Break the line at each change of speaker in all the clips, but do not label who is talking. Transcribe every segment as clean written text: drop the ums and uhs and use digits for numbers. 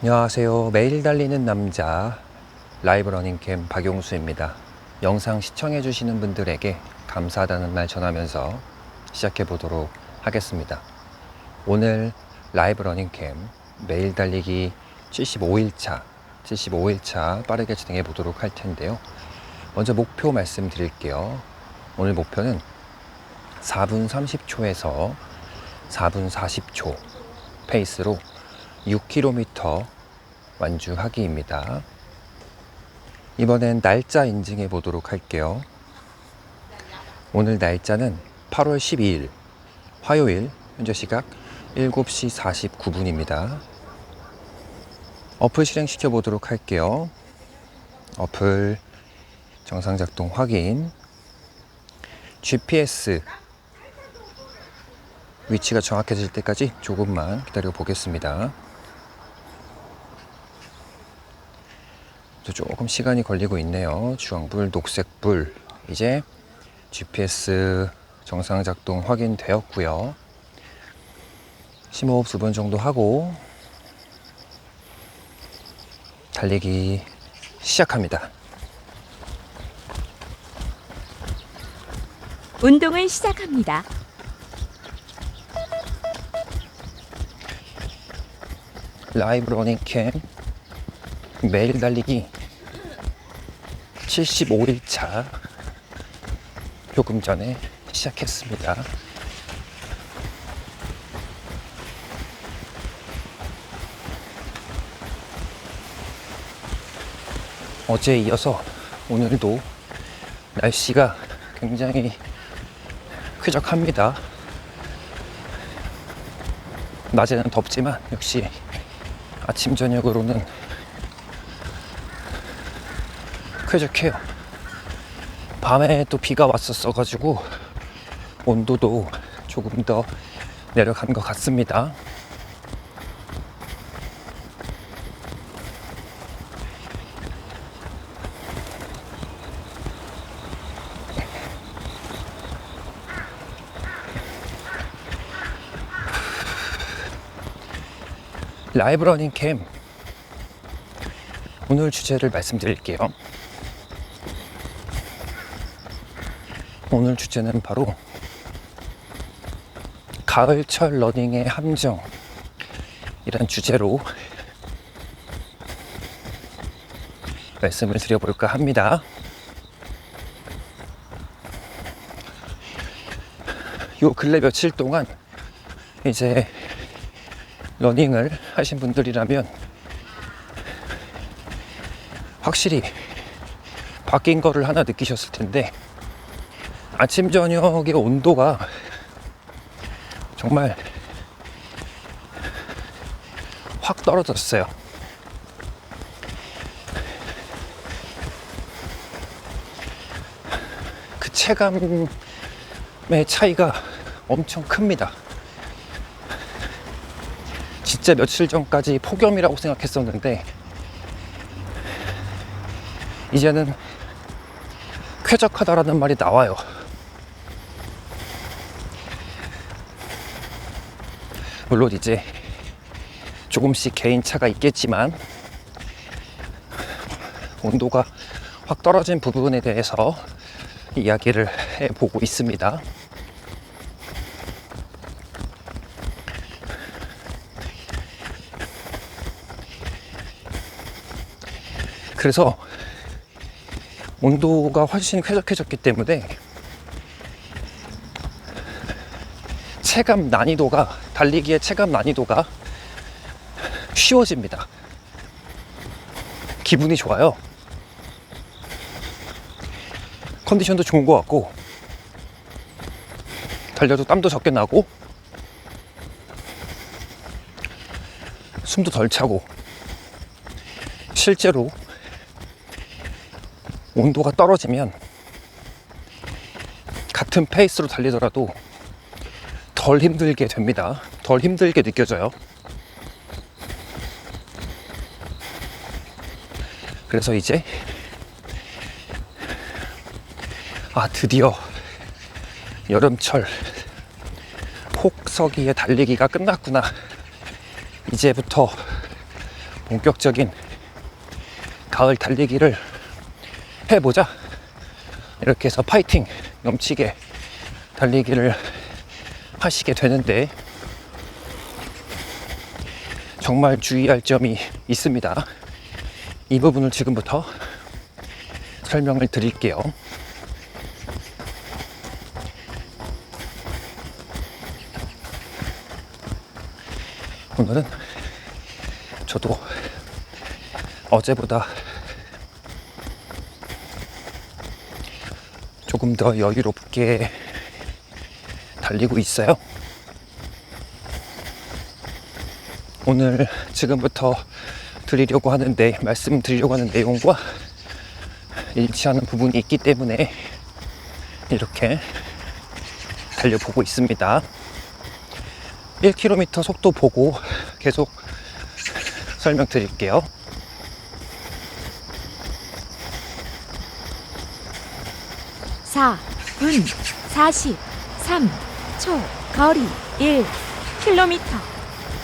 안녕하세요. 매일 달리는 남자 라이브 러닝캠 박용수입니다. 영상 시청해 주시는 분들에게 감사하다는 말 전하면서 시작해 보도록 하겠습니다. 오늘 라이브 러닝캠 매일 달리기 75일차 빠르게 진행해 보도록 할 텐데요. 먼저 목표 말씀드릴게요. 오늘 목표는 4분 30초에서 4분 40초 페이스로 6km 완주하기입니다. 이번엔 날짜 인증해 보도록 할게요. 오늘 날짜는 8월 12일 화요일, 현재 시각 7시 49분입니다. 어플 실행시켜 보도록 할게요. 어플 정상 작동 확인. GPS 위치가 정확해질 때까지 조금만 기다려 보겠습니다. 조금 시간이 걸리고 있네요. 주황불, 녹색불. 이제 GPS 정상 작동 확인되었고요. 심호흡 2번 정도 하고 달리기 시작합니다.
운동을 시작합니다.
라이브 러닝캠 매일 달리기 75일차 조금 전에 시작했습니다. 어제에 이어서 오늘도 날씨가 굉장히 쾌적합니다. 낮에는 덥지만 역시 아침 저녁으로는 쾌적해요. 밤에 또 비가 왔었어 가지고 온도도 조금 더 내려간 것 같습니다. 라이브 러닝 캠 오늘 주제를 말씀드릴게요. 오늘 주제는 바로 가을철 러닝의 함정 이란 주제로 말씀을 드려볼까 합니다. 요 근래 며칠 동안 이제 러닝을 하신 분들이라면 확실히 바뀐 거를 하나 느끼셨을 텐데, 아침 저녁의 온도가 정말 확 떨어졌어요. 그 체감의 차이가 엄청 큽니다. 진짜 며칠 전까지 폭염이라고 생각했었는데 이제는 쾌적하다라는 말이 나와요. 물론 이제 조금씩 개인차가 있겠지만 온도가 확 떨어진 부분에 대해서 이야기를 해보고 있습니다. 그래서 온도가 훨씬 쾌적해졌기 때문에 체감 난이도가, 달리기의 체감 난이도가 쉬워집니다. 기분이 좋아요. 컨디션도 좋은 것 같고, 달려도 땀도 적게 나고, 숨도 덜 차고, 실제로 온도가 떨어지면 같은 페이스로 달리더라도 덜 힘들게 됩니다. 덜 힘들게 느껴져요. 그래서 이제 드디어 여름철 폭서기의 달리기가 끝났구나, 이제부터 본격적인 가을 달리기를 해보자 이렇게 해서 파이팅 넘치게 달리기를 하시게 되는데, 정말 주의할 점이 있습니다. 이 부분을 지금부터 설명을 드릴게요. 오늘은 저도 어제보다 조금 더 여유롭게 달리고 있어요. 오늘 지금부터 말씀드리려고 하는 내용과 일치하는 부분이 있기 때문에 이렇게 달려보고 있습니다. 1km 속도 보고 계속 설명드릴게요.
사 분 43초 거리 1km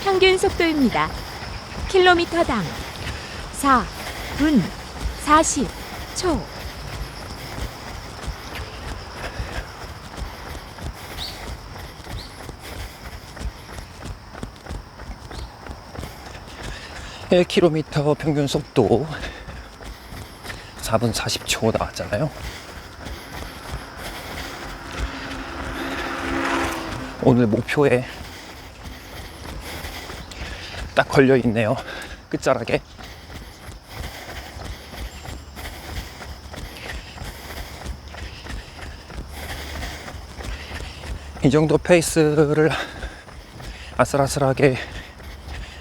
평균 속도입니다. 킬로미터당 4분 40초.
(1km) 평균 속도 4분 40초 나왔잖아요. 오늘 목표에 딱 걸려 있네요. 끝자락에. 이 정도 페이스를 아슬아슬하게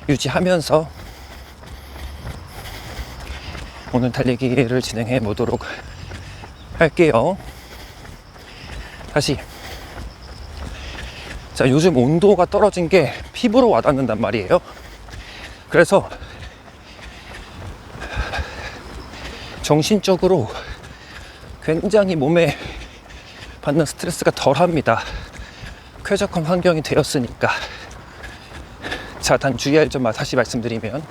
유지하면서 오늘 달리기를 진행해 보도록 할게요. 다시. 자, 요즘 온도가 떨어진 게 피부로 와닿는단 말이에요. 그래서 정신적으로 굉장히 몸에 받는 스트레스가 덜합니다. 쾌적한 환경이 되었으니까. 자, 단 주의할 점만 다시 말씀드리면,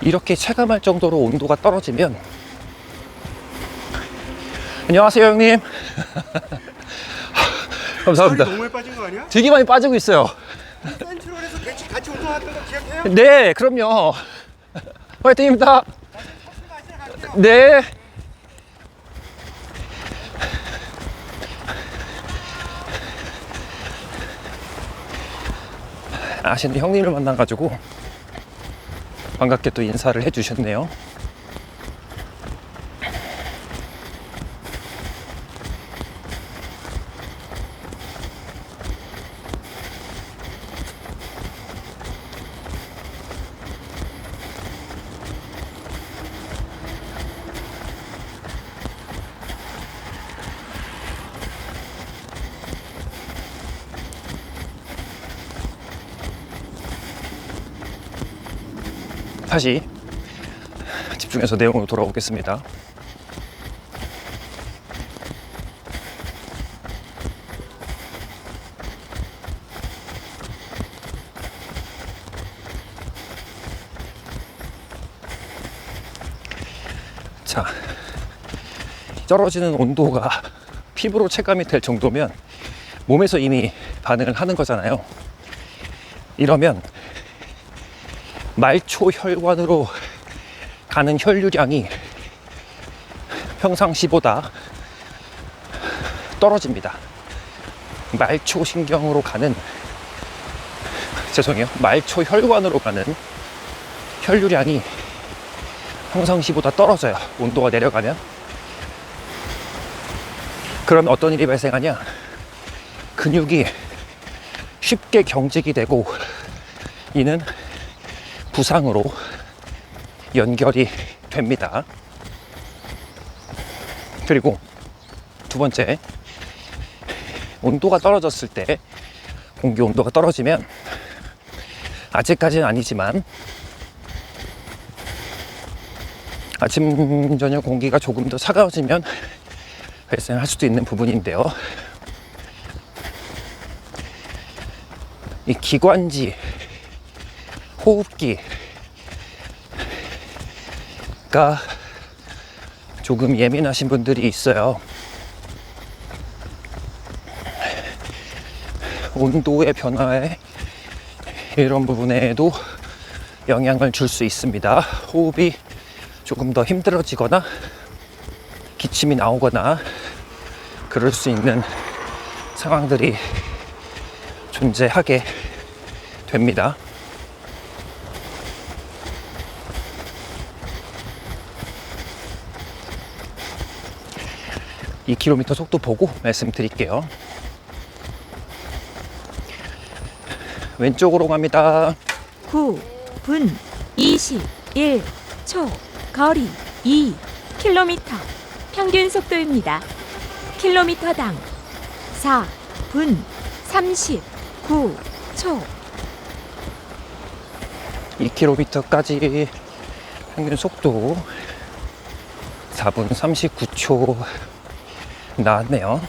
이렇게 체감할 정도로 온도가 떨어지면, 안녕하세요 형님. 감사합니다.
너무 많이 빠진 거 아니야?
되게 많이 빠지고 있어요.
센트럴에서 같이 운동했던 거 기억해요?
네, 그럼요. 화이팅입니다. 네. 아시는 형님을 만나가지고 반갑게 또 인사를 해주셨네요. 다시 집중해서 내용으로 돌아오겠습니다. 자, 떨어지는 온도가 피부로 체감이 될 정도면 몸에서 이미 반응을 하는 거잖아요. 이러면 말초 혈관으로 가는 혈류량이 평상시보다 떨어집니다. 말초 신경으로 가는, 말초 혈관으로 가는 혈류량이 평상시보다 떨어져요. 온도가 내려가면. 그러면 어떤 일이 발생하냐? 근육이 쉽게 경직이 되고, 이는 부상으로 연결이 됩니다. 그리고 두 번째, 온도가 떨어졌을 때, 공기 온도가 떨어지면, 아직까지는 아니지만 아침 저녁 공기가 조금 더 차가워지면 발생할 수도 있는 부분인데요. 이 기관지 호흡기가 조금 예민하신 분들이 있어요. 온도의 변화에 이런 부분에도 영향을 줄 수 있습니다. 호흡이 조금 더 힘들어지거나 기침이 나오거나 그럴 수 있는 상황들이 존재하게 됩니다. (2km) 속도 보고 말씀드릴게요. 왼쪽으로 갑니다.
9분 21초. 거리 2km. 평균 속도입니다. 킬로미터당 4분 39초.
2km까지 평균 속도 4분 39초 나왔네요.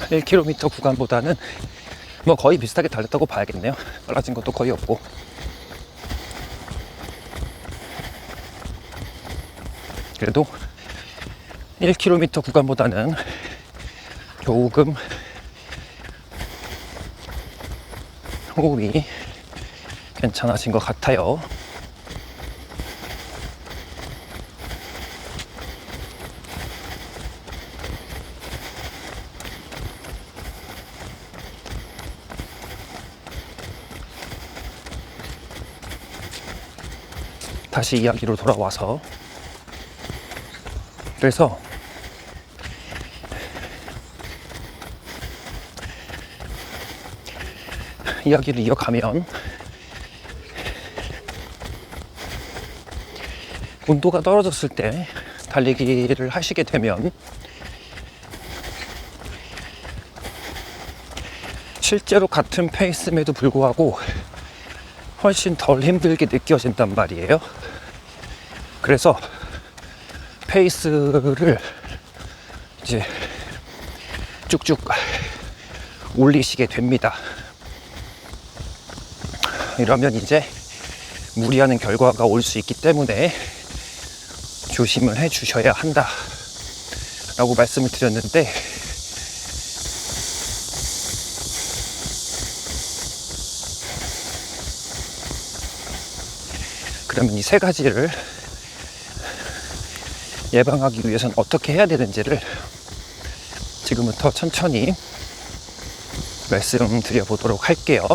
(1km) 구간보다는 뭐 거의 비슷하게 달렸다고 봐야겠네요. 빨라진 것도 거의 없고. 그래도 1km 구간보다는 조금 호흡이 괜찮아진 것 같아요. 다시 이야기로 돌아와서, 그래서 이야기를 이어가면, 온도가 떨어졌을 때 달리기를 하시게 되면 실제로 같은 페이스임에도 불구하고 훨씬 덜 힘들게 느껴진단 말이에요. 그래서 페이스를 이제 쭉쭉 올리시게 됩니다. 이러면 이제 무리하는 결과가 올 수 있기 때문에 조심을 해 주셔야 한다 라고 말씀을 드렸는데, 그러면 이 세 가지를 예방하기 위해서는 어떻게 해야 되는지를 지금부터 천천히 말씀드려 보도록 할게요.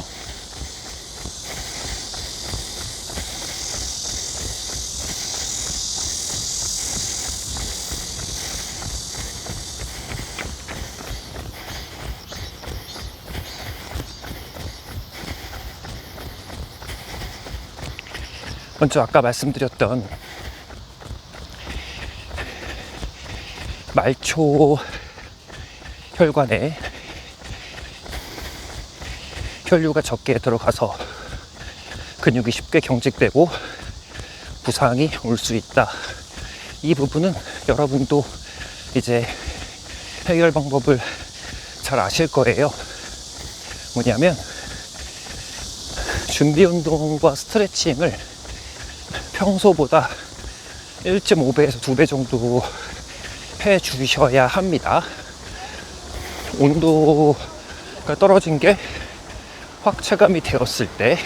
먼저 아까 말씀드렸던 말초 혈관에 혈류가 적게 들어가서 근육이 쉽게 경직되고 부상이 올 수 있다. 이 부분은 여러분도 이제 해결 방법을 잘 아실 거예요. 뭐냐면 준비 운동과 스트레칭을 평소보다 1.5배에서 2배 정도 해 주셔야 합니다. 온도가 떨어진 게 확 체감이 되었을 때,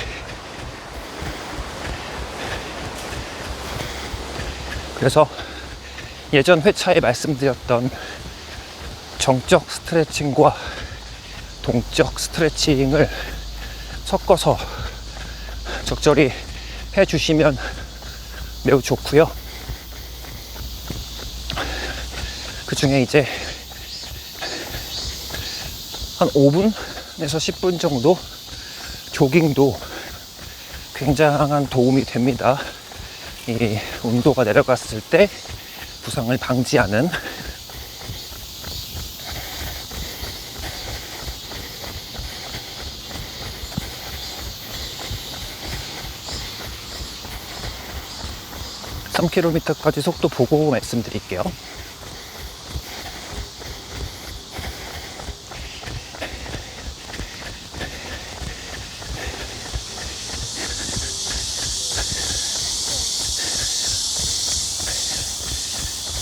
그래서 예전 회차에 말씀드렸던 정적 스트레칭과 동적 스트레칭을 섞어서 적절히 해 주시면 매우 좋고요. 그 중에 이제 한 5분에서 10분 정도 조깅도 굉장한 도움이 됩니다. 이 온도가 내려갔을 때 부상을 방지하는. 3km까지 속도 보고 말씀드릴게요.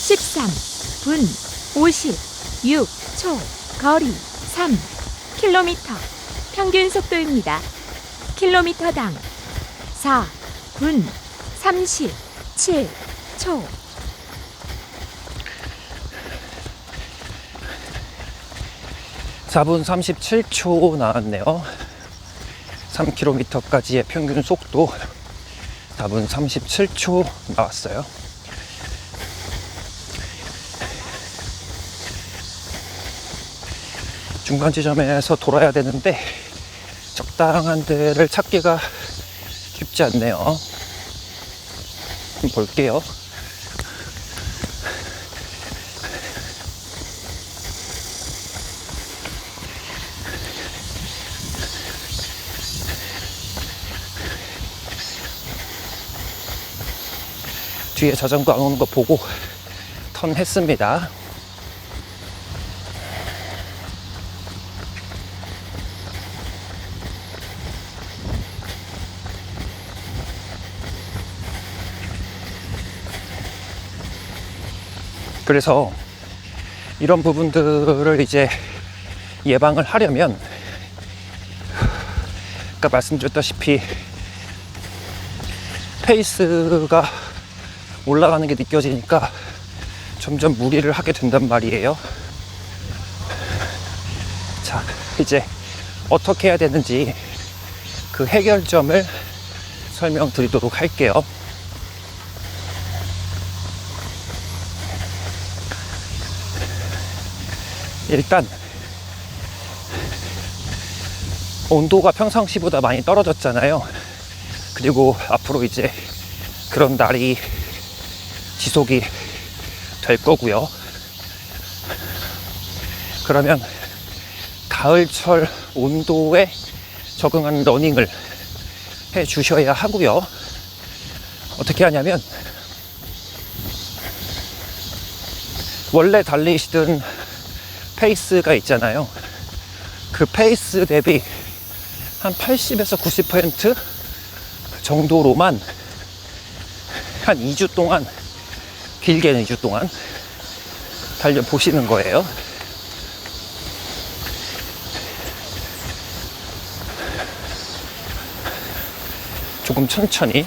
(13분 56초) 거리 3km 평균 속도입니다. 킬로미터당 4분 37초.
(4분 37초) 나왔네요. 3km까지의 평균 속도 4분 37초 나왔어요. 중간 지점에서 돌아야 되는데 적당한 데를 찾기가 쉽지 않네요. 한번 볼게요. 뒤에 자전거 안 오는 거 보고 턴했습니다. 그래서 이런 부분들을 이제 예방을 하려면, 아까 말씀드렸다시피 페이스가 올라가는 게 느껴지니까 점점 무리를 하게 된단 말이에요. 자, 이제 어떻게 해야 되는지 그 해결점을 설명드리도록 할게요. 일단 온도가 평상시보다 많이 떨어졌잖아요. 그리고 앞으로 이제 그런 날이 지속이 될 거고요. 그러면 가을철 온도에 적응한 러닝을 해 주셔야 하고요. 어떻게 하냐면, 원래 달리시던 페이스가 있잖아요. 그 페이스 대비 한 80에서 90% 정도로만 한 2주 동안, 길게는 2주 동안 달려보시는 거예요. 조금 천천히,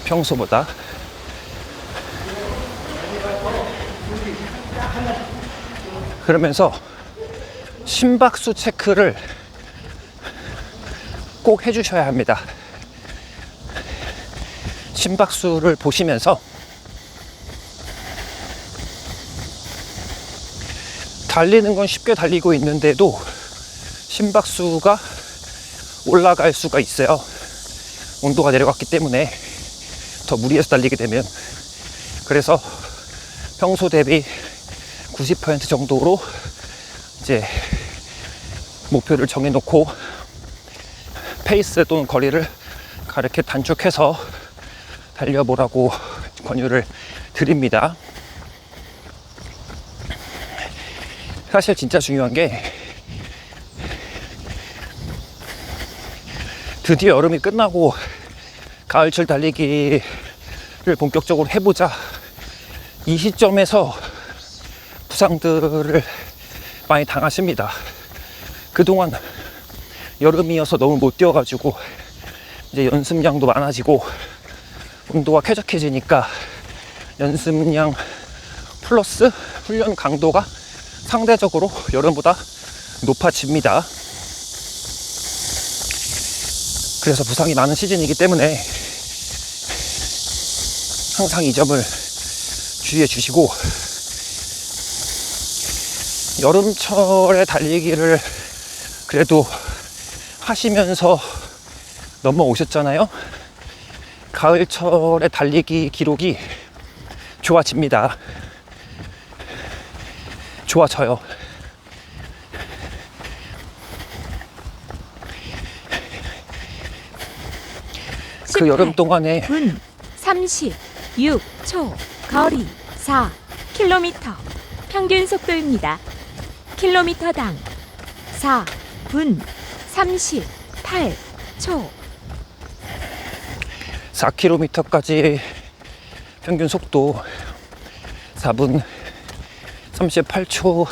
평소보다. 그러면서 심박수 체크를 꼭 해주셔야 합니다. 심박수를 보시면서 달리는 건 쉽게 달리고 있는데도 심박수가 올라갈 수가 있어요. 온도가 내려갔기 때문에 더 무리해서 달리게 되면. 그래서 평소 대비 90% 정도로 이제 목표를 정해놓고 페이스 또는 거리를 가르게 단축해서 달려보라고 권유를 드립니다. 사실 진짜 중요한 게, 드디어 여름이 끝나고 가을철 달리기를 본격적으로 해보자, 이 시점에서 부상들을 많이 당하십니다. 그동안 여름이어서 너무 못 뛰어가지고 이제 연습량도 많아지고 온도가 쾌적해지니까 연습량 플러스 훈련 강도가 상대적으로 여름보다 높아집니다. 그래서 부상이 많은 시즌이기 때문에 항상 이 점을 주의해 주시고, 여름철에 달리기를 그래도 하시면서 넘어오셨잖아요. 가을철에 달리기 기록이 좋아집니다. 좋아져요. 그 여름 동안에
8분 30 6초. 거리 4km. 평균 속도입니다. 킬로미터당 4분 38초.
4km까지 평균 속도 4분 38초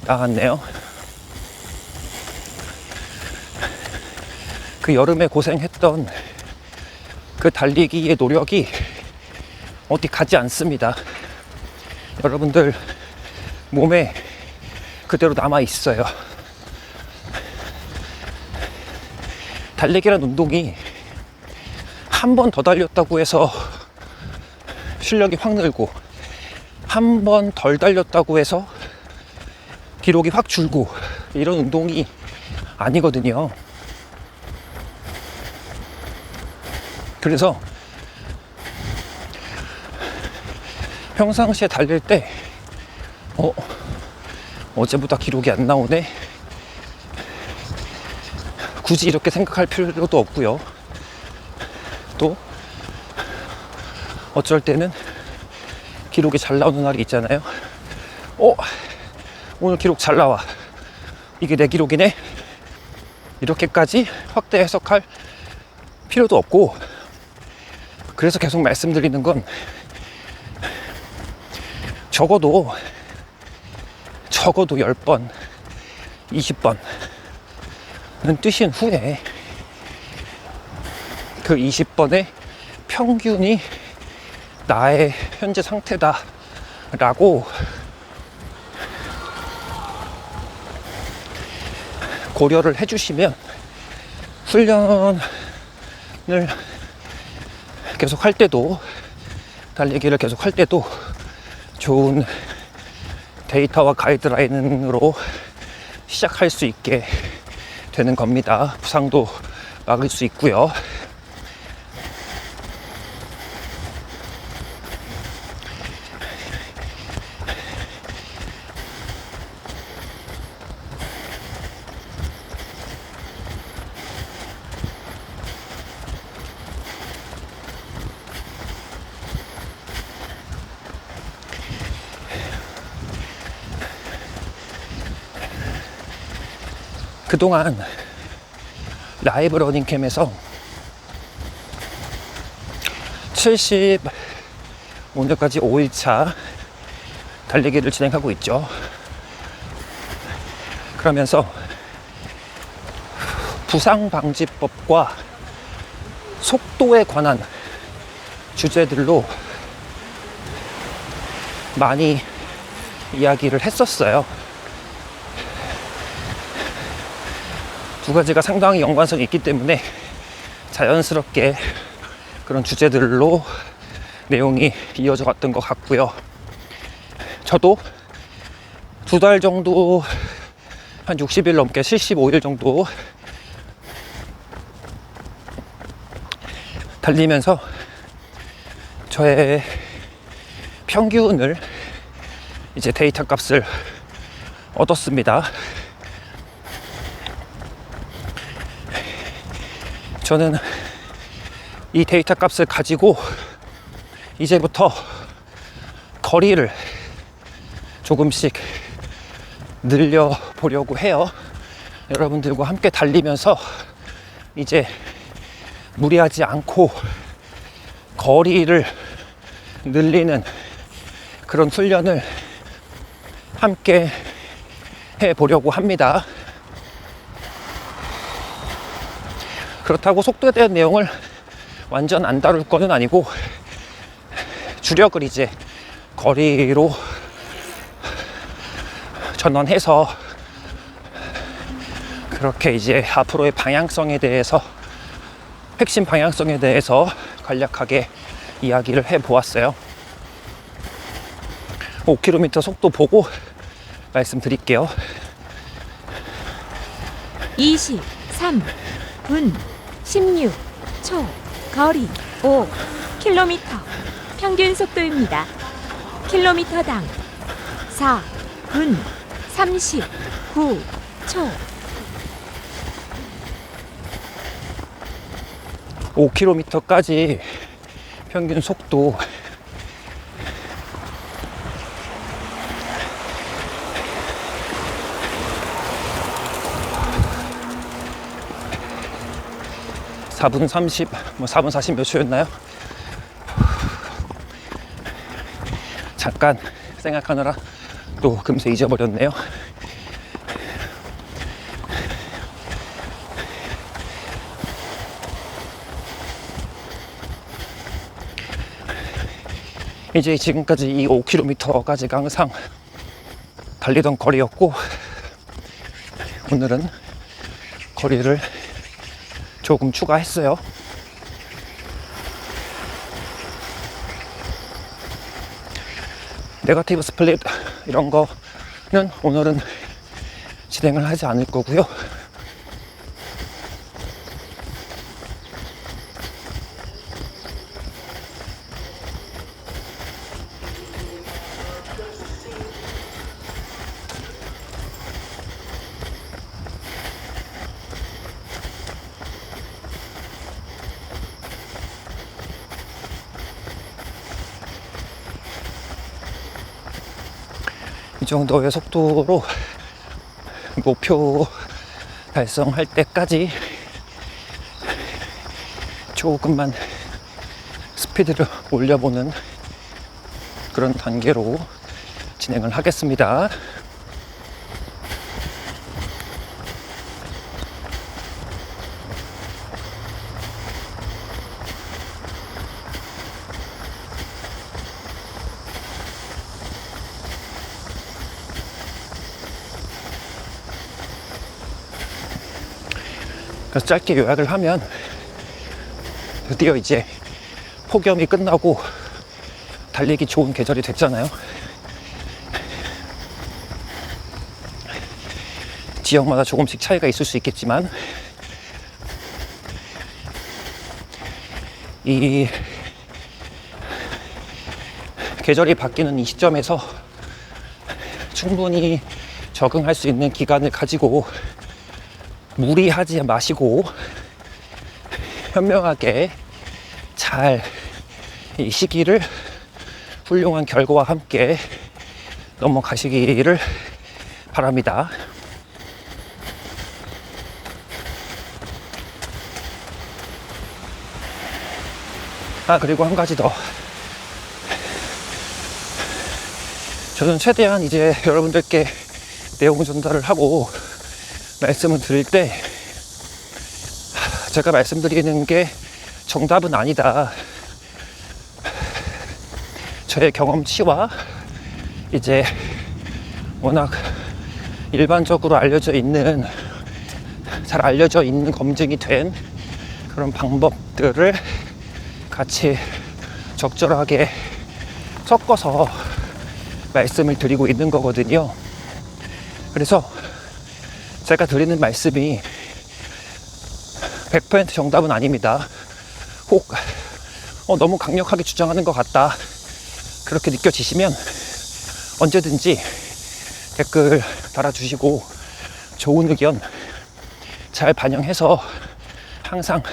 나왔네요. 그 여름에 고생했던 그 달리기의 노력이 어디 가지 않습니다. 여러분들 몸에 그대로 남아 있어요. 달리기란 운동이 한 번 더 달렸다고 해서 실력이 확 늘고, 한 번 덜 달렸다고 해서 기록이 확 줄고, 이런 운동이 아니거든요. 그래서 평상시에 달릴 때 어제보다 기록이 안 나오네, 굳이 이렇게 생각할 필요도 없고요. 또 어쩔 때는 기록이 잘 나오는 날이 있잖아요. 오늘 기록 잘 나와, 이게 내 기록이네, 이렇게까지 확대 해석할 필요도 없고. 그래서 계속 말씀드리는 건, 적어도 10번, 20번은 뛰신 후에 그 20번의 평균이 나의 현재 상태다 라고 고려를 해주시면, 훈련을 계속 할 때도, 달리기를 계속 할 때도 좋은 데이터와 가이드라인으로 시작할 수 있게 되는 겁니다. 부상도 막을 수 있고요. 그동안 라이브 러닝캠에서 오늘까지 5일차 달리기를 진행하고 있죠. 그러면서 부상방지법과 속도에 관한 주제들로 많이 이야기를 했었어요. 두 가지가 상당히 연관성이 있기 때문에 자연스럽게 그런 주제들로 내용이 이어져 갔던 것 같고요. 저도 2달 정도, 한 60일 넘게 75일 정도 달리면서 저의 평균을, 이제 데이터 값을 얻었습니다. 저는 이 데이터 값을 가지고 이제부터 거리를 조금씩 늘려보려고 해요. 여러분들과 함께 달리면서 이제 무리하지 않고 거리를 늘리는 그런 훈련을 함께 해보려고 합니다. 그렇다고 속도에 대한 내용을 완전 안 다룰 거는 아니고, 주력을 이제 거리로 전환해서 그렇게 이제 앞으로의 방향성에 대해서, 핵심 방향성에 대해서 간략하게 이야기를 해보았어요. 5km 속도 보고 말씀드릴게요.
23분 16초. 거리 5km. 평균 속도입니다. 킬로미터당 4분 39초.
5km까지 평균 속도 4분 30, 4분 40 몇 초였나요? 잠깐 생각하느라 또 금세 잊어버렸네요. 이제 지금까지 이 5km까지가 항상 달리던 거리였고, 오늘은 거리를 조금 추가했어요. 네거티브 스플릿 이런 거는 오늘은 진행을 하지 않을 거고요. 이 정도의 속도로 목표 달성할 때까지 조금만 스피드를 올려보는 그런 단계로 진행을 하겠습니다. 그래서 짧게 요약을 하면, 드디어 이제 폭염이 끝나고 달리기 좋은 계절이 됐잖아요. 지역마다 조금씩 차이가 있을 수 있겠지만, 이 계절이 바뀌는 이 시점에서 충분히 적응할 수 있는 기간을 가지고 무리하지 마시고 현명하게 잘 이 시기를 훌륭한 결과와 함께 넘어가시기를 바랍니다. 그리고 한 가지 더. 저는 최대한 이제 여러분들께 내용 전달을 하고 말씀을 드릴 때, 제가 말씀드리는 게 정답은 아니다. 저의 경험치와 이제 워낙 일반적으로 잘 알려져 있는 검증이 된 그런 방법들을 같이 적절하게 섞어서 말씀을 드리고 있는 거거든요. 그래서 제가 드리는 말씀이 100% 정답은 아닙니다. 혹 너무 강력하게 주장하는 것 같다, 그렇게 느껴지시면 언제든지 댓글 달아주시고 좋은 의견 잘 반영해서 항상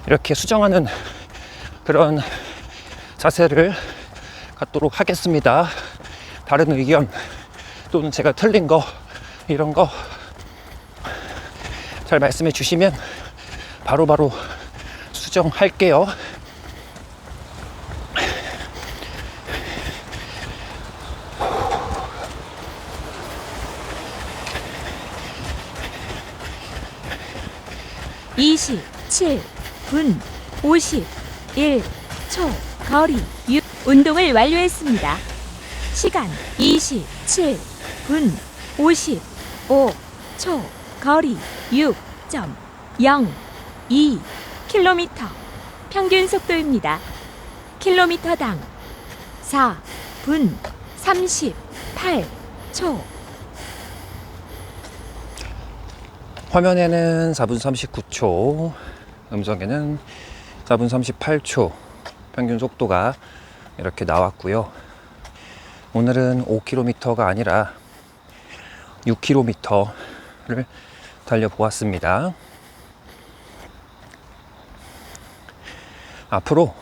이렇게 수정하는 그런 자세를 갖도록 하겠습니다. 다른 의견 또는 제가 틀린 거, 이런 거 잘 말씀해 주시면 바로바로 수정할게요.
(27분 51초) 거리 6. 운동을 완료했습니다. 시간 27분 55초. 거리 6.02km. 평균 속도입니다. 킬로미터당 4분 38초.
화면에는 4분 39초, 음성에는 4분 38초 평균 속도가 이렇게 나왔고요. 오늘은 5km가 아니라 6km를 달려보았습니다. 앞으로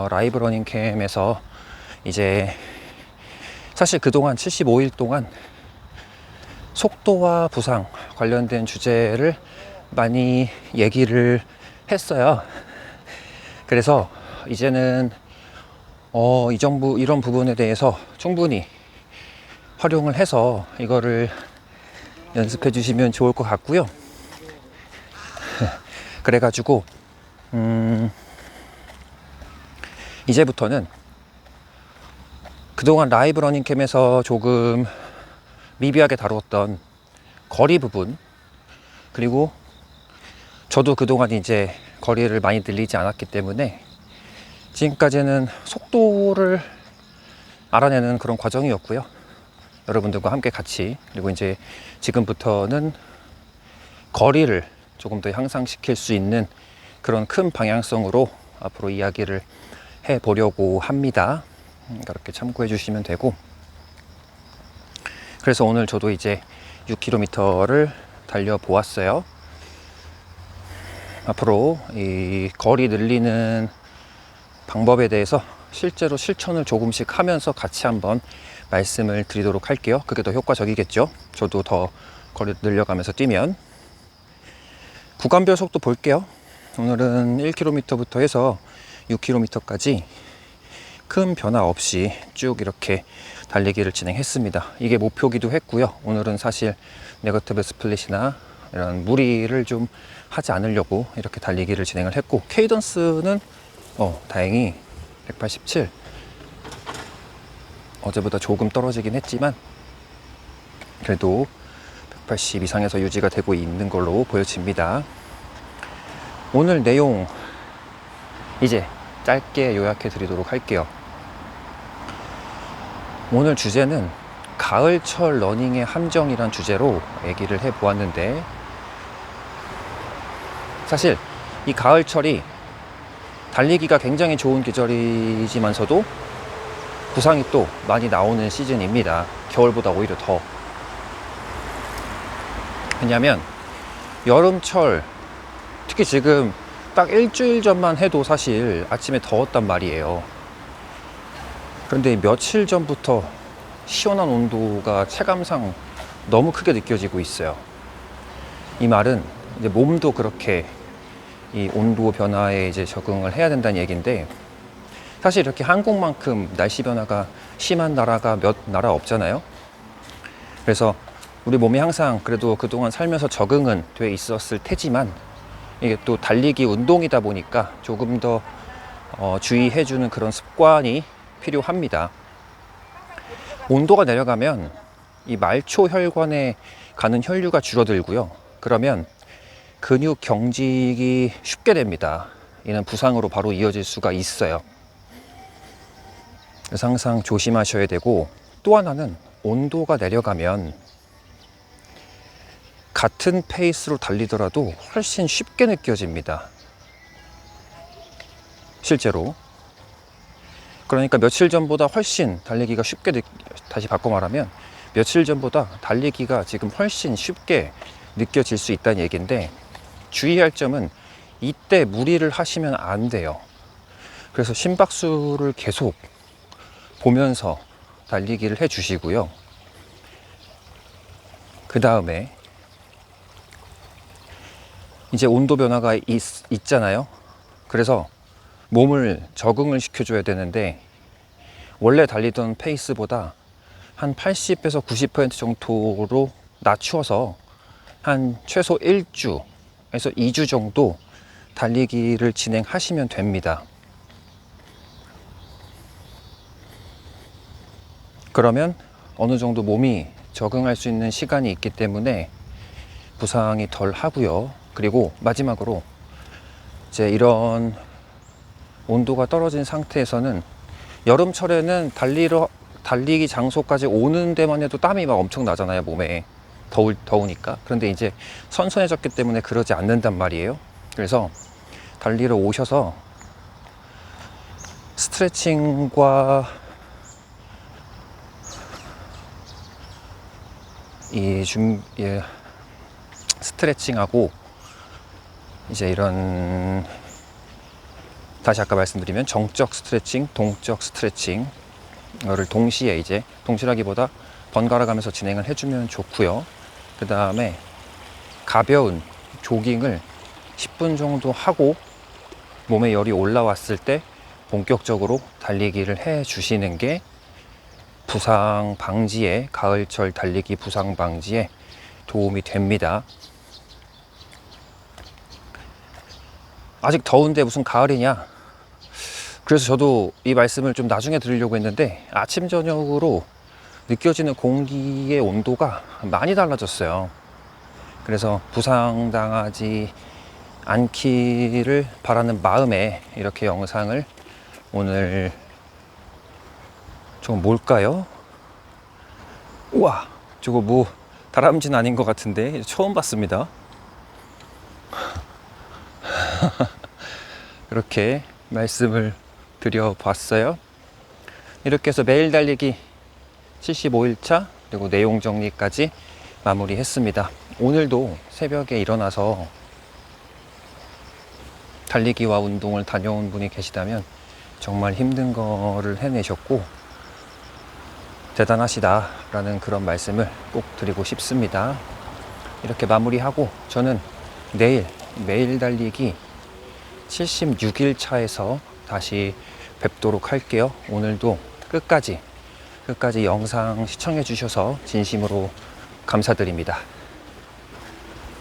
라이브 러닝 캠에서 이제 사실 그동안 75일 동안 속도와 부상 관련된 주제를 많이 얘기를 했어요. 그래서 이제는 이런 부분에 대해서 충분히 활용을 해서 이거를 연습해 주시면 좋을 것 같고요. 그래가지고 이제부터는 그동안 라이브 러닝캠에서 조금 미비하게 다루었던 거리 부분, 그리고 저도 그동안 이제 거리를 많이 늘리지 않았기 때문에 지금까지는 속도를 알아내는 그런 과정이었고요. 여러분들과 함께 같이, 그리고 이제 지금부터는 거리를 조금 더 향상시킬 수 있는 그런 큰 방향성으로 앞으로 이야기를 해 보려고 합니다. 그렇게 참고해 주시면 되고, 그래서 오늘 저도 이제 6km를 달려 보았어요. 앞으로 이 거리 늘리는 방법에 대해서 실제로 실천을 조금씩 하면서 같이 한번 말씀을 드리도록 할게요. 그게 더 효과적이겠죠. 저도 더 거리 늘려가면서 뛰면. 구간별 속도 볼게요. 오늘은 1km부터 해서 6km까지 큰 변화 없이 쭉 이렇게 달리기를 진행했습니다. 이게 목표기도 했고요. 오늘은 사실 네거티브 스플릿이나 이런 무리를 좀 하지 않으려고 이렇게 달리기를 진행을 했고, 케이던스는 다행히 187, 어제보다 조금 떨어지긴 했지만 그래도 180 이상에서 유지가 되고 있는 걸로 보여집니다. 오늘 내용 이제 짧게 요약해 드리도록 할게요. 오늘 주제는 가을철 러닝의 함정이란 주제로 얘기를 해 보았는데, 사실 이 가을철이 달리기가 굉장히 좋은 계절이지만서도 부상이 또 많이 나오는 시즌입니다. 겨울보다 오히려 더. 왜냐면 여름철, 특히 지금 딱 일주일 전만 해도 사실 아침에 더웠단 말이에요. 그런데 며칠 전부터 시원한 온도가 체감상 너무 크게 느껴지고 있어요. 이 말은 이제 몸도 그렇게 이 온도 변화에 이제 적응을 해야 된다는 얘기인데, 사실 이렇게 한국만큼 날씨 변화가 심한 나라가 몇 나라 없잖아요. 그래서 우리 몸이 항상 그래도 그동안 살면서 적응은 돼 있었을 테지만, 이게 또 달리기 운동이다 보니까 조금 더 주의해주는 그런 습관이 필요합니다. 온도가 내려가면 이 말초 혈관에 가는 혈류가 줄어들고요. 그러면 근육 경직이 쉽게 됩니다. 이는 부상으로 바로 이어질 수가 있어요. 그래서 항상 조심하셔야 되고, 또 하나는 온도가 내려가면 같은 페이스로 달리더라도 훨씬 쉽게 느껴집니다. 실제로. 그러니까 며칠 전보다 훨씬 달리기가 쉽게 다시 바꿔 말하면 며칠 전보다 달리기가 지금 훨씬 쉽게 느껴질 수 있다는 얘기인데, 주의할 점은 이때 무리를 하시면 안 돼요. 그래서 심박수를 계속 보면서 달리기를 해 주시고요. 그 다음에 이제 온도 변화가 있잖아요. 그래서 몸을 적응을 시켜줘야 되는데, 원래 달리던 페이스보다 한 80에서 90% 정도로 낮추어서 한 최소 1주에서 2주 정도 달리기를 진행하시면 됩니다. 그러면 어느 정도 몸이 적응할 수 있는 시간이 있기 때문에 부상이 덜 하고요. 그리고 마지막으로 이제 이런 온도가 떨어진 상태에서는 여름철에는 달리기 장소까지 오는 데만 해도 땀이 막 엄청 나잖아요, 몸에. 더우니까. 그런데 이제 선선해졌기 때문에 그러지 않는단 말이에요. 그래서 달리러 오셔서 스트레칭과 스트레칭하고 이제 이런 다시 아까 말씀드리면 정적 스트레칭, 동적 스트레칭 이거를 동시에 이제 동시라기보다 번갈아 가면서 진행을 해주면 좋고요. 그 다음에 가벼운 조깅을 10분 정도 하고 몸에 열이 올라왔을 때 본격적으로 달리기를 해 주시는 게 부상 방지에, 가을철 달리기 부상 방지에 도움이 됩니다. 아직 더운데 무슨 가을이냐? 그래서 저도 이 말씀을 좀 나중에 드리려고 했는데 아침 저녁으로 느껴지는 공기의 온도가 많이 달라졌어요. 그래서 부상당하지 않기를 바라는 마음에 이렇게 영상을 오늘 저거 뭘까요? 우와, 저거 뭐 다람쥐는 아닌 것 같은데 처음 봤습니다. 이렇게 말씀을 드려봤어요. 이렇게 해서 매일 달리기 75일차 그리고 내용 정리까지 마무리했습니다. 오늘도 새벽에 일어나서 달리기와 운동을 다녀온 분이 계시다면 정말 힘든 거를 해내셨고 대단하시다라는 그런 말씀을 꼭 드리고 싶습니다. 이렇게 마무리하고 저는 내일 매일 달리기 76일 차에서 다시 뵙도록 할게요. 오늘도 끝까지 영상 시청해 주셔서 진심으로 감사드립니다.